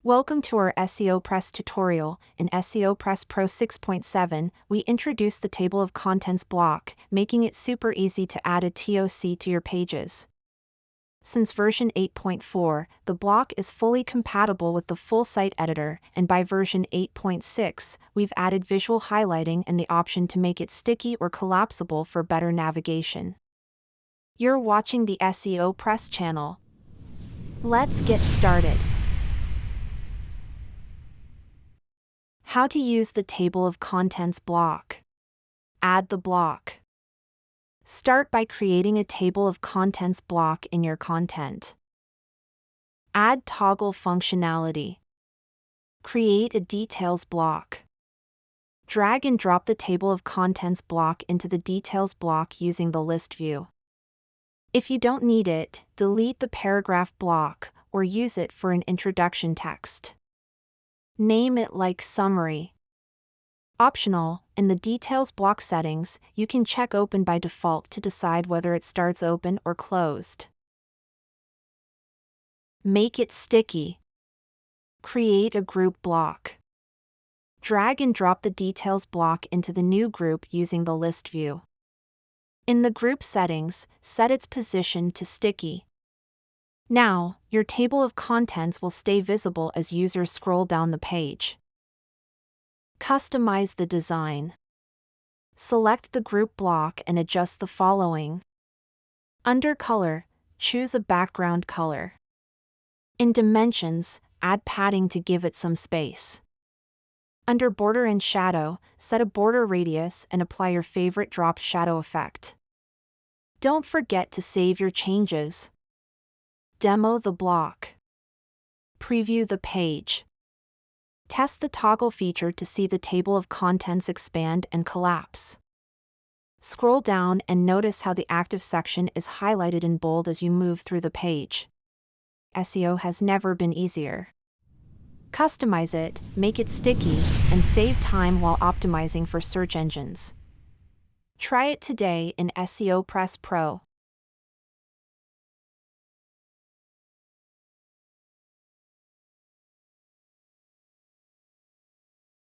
Welcome to our SEOPress tutorial. In SEOPress PRO 6.7, we introduced the table of contents block, making it super easy to add a TOC to your pages. Since version 8.4, the block is fully compatible with the full site editor, and by version 8.6, we've added visual highlighting and the option to make it sticky or collapsible for better navigation. You're watching the SEOPress channel. Let's get started. How to use the table of contents block. Add the block. Start by creating a table of contents block in your content. Add toggle functionality. Create a details block. Drag and drop the table of contents block into the details block using the list view. If you don't need it, delete the paragraph block or use it for an introduction text. Name it like summary. Optional, in the details block settings, you can check open by default to decide whether it starts open or closed. Make it sticky. Create a group block. Drag and drop the details block into the new group using the list view. In the group settings, set its position to sticky. Now, your table of contents will stay visible as users scroll down the page. Customize the design. Select the group block and adjust the following. Under Color, choose a background color. In Dimensions, add padding to give it some space. Under Border and Shadow, set a border radius and apply your favorite drop shadow effect. Don't forget to save your changes. Demo the block. Preview the page. Test the toggle feature to see the table of contents expand and collapse. Scroll down and notice how the active section is highlighted in bold as you move through the page. SEO has never been easier. Customize it, make it sticky, and save time while optimizing for search engines. Try it today in SEOPress PRO.